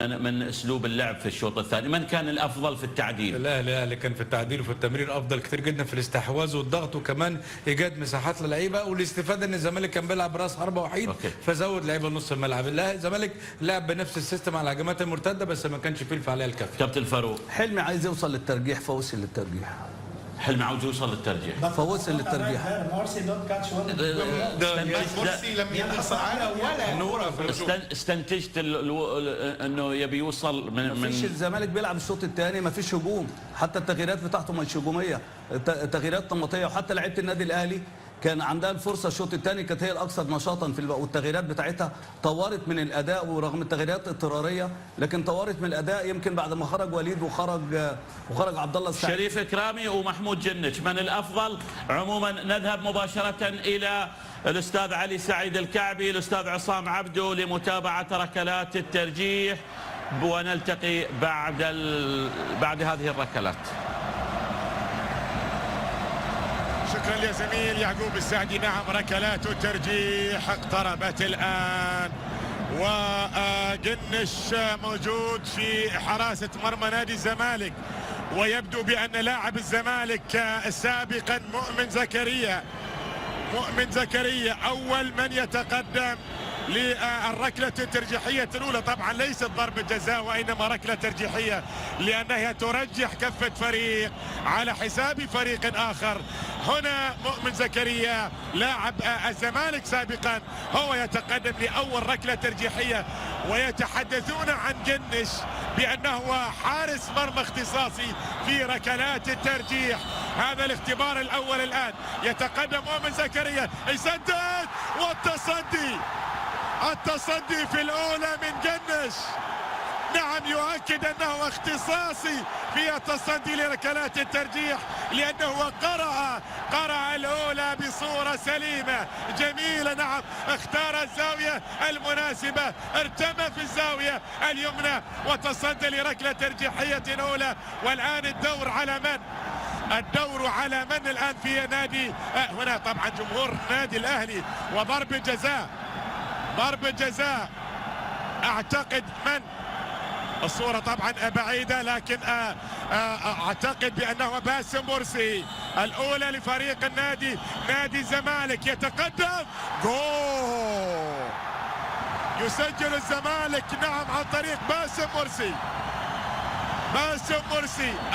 من اسلوب اللعب في الشوط الثاني؟ من كان الافضل في التعديل؟ الاهلي كان في التعديل وفي التمرير افضل كتير جدا في الاستحواذ والضغط، وكمان ايجاد مساحات للعيبه، والاستفاده ان الزمالك كان بيلعب راس حربه وحيد فزود لعيبه نص الملعب. الزمالك لعب بنفس السيستم على الهجمات المرتده بس ما كانش فيه الفعاليه الكافيه. كابتن فاروق، حلمي عايز يوصل للترجيح فوصل للترجيح. حلمي عاوز يوصل للترجيح فوصل للترجيح. مرسي لم يحصل على ولا نورة في الهجوم. استنتجت انه يبي يوصل من مفيش الزمالك بيلعب الشوط الثاني مفيش هجوم، حتى التغييرات بتاعته مش هجوميه، تغييرات نمطيه، وحتى لعيبه النادي الاهلي كان عندها الفرصه الشوط الثاني كانت هي الاكثر نشاطا والتغييرات بتاعتها طورت من الاداء، ورغم التغييرات اضطراريه لكن طورت من الاداء. يمكن بعد ما خرج وليد وخرج عبد الله السعيد، شريف اكرامي ومحمود جنش، من الافضل؟ عموما نذهب مباشره الى الاستاذ علي سعيد الكعبي، الاستاذ عصام عبده لمتابعه ركلات الترجيح، ونلتقي بعد هذه الركلات. شكرا يا زميل يعقوب السعدي. نعم، ركلات الترجيح اقتربت الآن، وجنش موجود في حراسة مرمى نادي الزمالك، ويبدو بأن لاعب الزمالك سابقا مؤمن زكريا أول من يتقدم للركلة الترجيحية الأولى. طبعا ليست ضربة جزاء وإنما ركلة ترجيحية، لأنها ترجح كفة فريق على حساب فريق آخر. هنا مؤمن زكريا لاعب الزمالك سابقا هو يتقدم لأول ركلة ترجيحية، ويتحدثون عن جنش بأنه حارس مرمى اختصاصي في ركلات الترجيح. هذا الاختبار الأول الآن. يتقدم مؤمن زكريا، يسدد، والتصدي في الأولى من جنش. نعم، يؤكد أنه اختصاصي في التصدي لركلات الترجيح، لأنه قرأ الأولى بصورة سليمة جميلة. نعم، اختار الزاوية المناسبة، ارتمى في الزاوية اليمنى وتصدى لركلة ترجيحية أولى. والآن الدور على من؟ الدور على من الآن في نادي هنا؟ طبعا جمهور نادي الأهلي، وضربة جزاء اعتقد من الصورة طبعا بعيدة، لكن اعتقد بانه باسم مرسي. الاولى لفريق نادي الزمالك. يتقدم، جول، يسجل الزمالك. نعم، عن طريق باسم مرسي.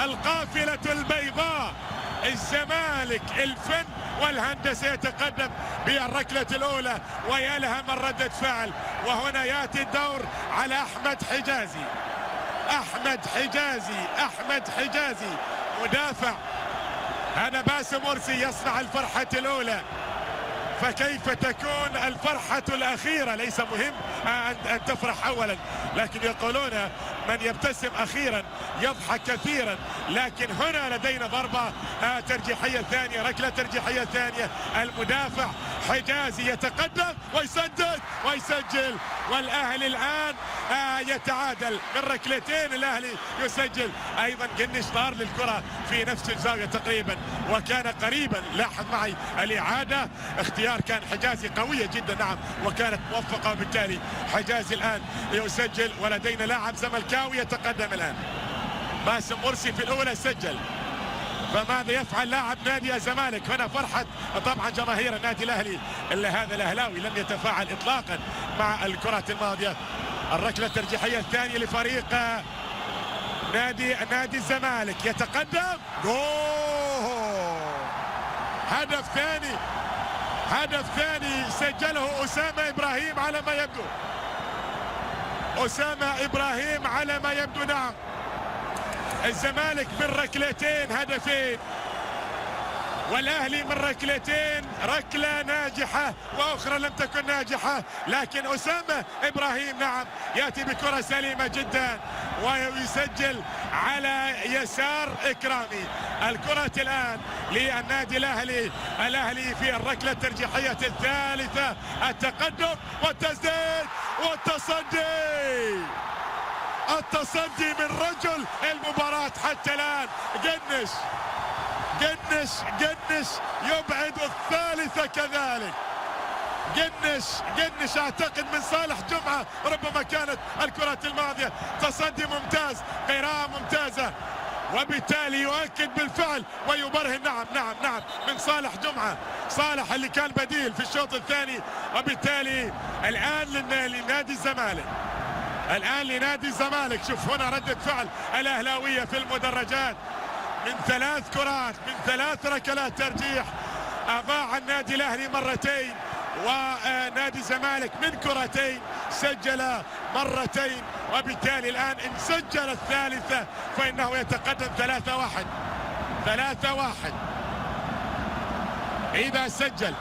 القافلة البيضاء، الزمالك الفن والهندسة يتقدم بالركلة الأولى ويلهم ردة فعل. وهنا يأتي الدور على أحمد حجازي مدافع. هذا باسم مرسي يصنع الفرحة الأولى، فكيف تكون الفرحة الأخيرة؟ ليس مهم أن تفرح أولا، لكن يقولون من يبتسم أخيرا يضحك كثيرا. لكن هنا لدينا ضربة ترجيحية ثانية، ركلة ترجيحية ثانية. المدافع حجازي يتقدم ويسدد ويسجل، والأهلي الآن يتعادل من ركلتين. الأهلي يسجل أيضا. جنش طار للكرة في نفس الزاوية تقريبا وكان قريبا. لاحظ معي الإعادة، اختيار كان حجازي قوية جدا. نعم، وكانت موفقة، وبالتالي حجازي الآن يسجل. ولدينا لاعب زملكاوي يتقدم الآن. باسم مرسي في الأولى سجل، فماذا يفعل لاعب نادي الزمالك؟ هنا فرحة طبعا جماهير النادي الأهلي، إلا هذا الأهلاوي لم يتفاعل إطلاقا مع الكرات الماضية. الركلة الترجيحية الثانية لفريق نادي الزمالك. يتقدم، جول، هدف ثاني سجله أسامة إبراهيم على ما يبدو. نعم، الزمالك من ركلتين هدفين، والأهلي من ركلتين، ركلة ناجحة وأخرى لم تكن ناجحة. لكن أسامة إبراهيم نعم يأتي بكرة سليمة جدا ويسجل على يسار إكرامي. الكرة الآن للنادي الأهلي في الركلة الترجيحية الثالثة. التقدم والتسديد والتصدي من رجل المباراة حتى الآن جنش يبعد الثالثة كذلك. جنش اعتقد من صالح جمعة، ربما كانت الكرة الماضية. تصدي ممتاز، قراءة ممتازة، وبالتالي يؤكد بالفعل ويبرهن. نعم من صالح جمعة، صالح اللي كان بديل في الشوط الثاني. وبالتالي الآن لنادي الزمالك، الآن لنادي الزمالك. شوف هنا ردة فعل الأهلاوية في المدرجات من 3 كرات، من 3 ركلات ترجيح أضاع النادي الأهلي مرتين، ونادي الزمالك من كرتين سجل مرتين. وبالتالي الآن إن سجل الثالثة فإنه يتقدم 3-1. إذا سجل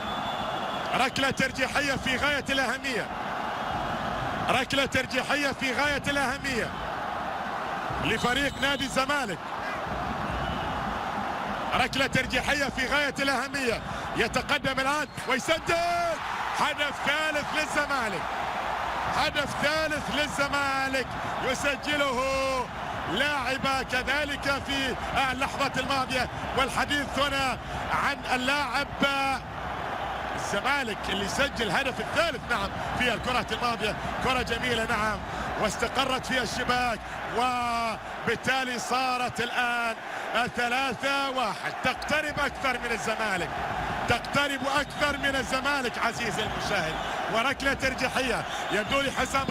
ركلة ترجيحية في غاية الأهمية، ركلة ترجيحية في غاية الأهمية لفريق نادي الزمالك، ركلة ترجيحية في غاية الأهمية. يتقدم الآن ويسجل. هدف ثالث للزمالك، هدف ثالث للزمالك يسجله لاعب كذلك في اللحظة الماضية. والحديث هنا عن اللاعب الزمالك اللي سجل هدف الثالث نعم في الكرة الماضية. كرة جميلة نعم، واستقرت في الشباك، وبالتالي صارت الآن 3-1. تقترب أكثر من الزمالك، تقترب أكثر من الزمالك عزيزي المشاهد. وركلة ترجيحية يبدو لي حسام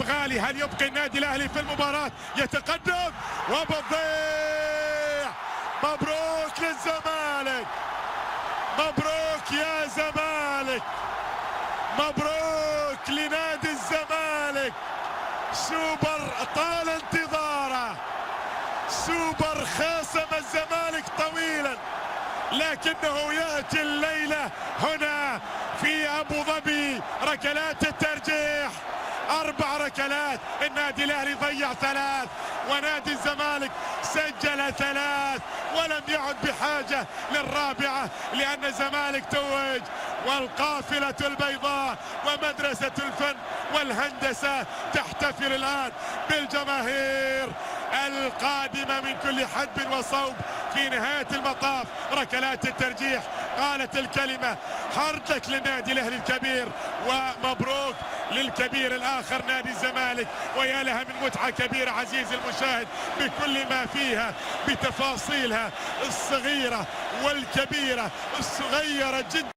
غالي. هل يبقي النادي الأهلي في المباراة؟ يتقدم وبالضيع. مبروك للزمالك، مبروك يا زمالك، مبروك لنادي الزمالك. سوبر طال انتظاره، سوبر خاصم الزمالك طويلا، لكنه يأتي الليلة هنا في أبو ظبي. ركلات الترجيح 4 ركلات، النادي الأهلي ضيع 3 ونادي الزمالك سجل 3 ولم يعد بحاجة للرابعة، لأن الزمالك توج. والقافلة البيضاء ومدرسة الفن والهندسة تحتفل الآن بالجماهير القادمة من كل حدب وصوب. في نهاية المطاف ركلات الترجيح قالت الكلمة هارد لك للنادي الأهلي الكبير، ومبروك للكبير الآخر نادي الزمالك. ويا لها من متعة كبيرة عزيزي المشاهد بكل ما فيها، بتفاصيلها الصغيرة والكبيرة، الصغيرة جدا.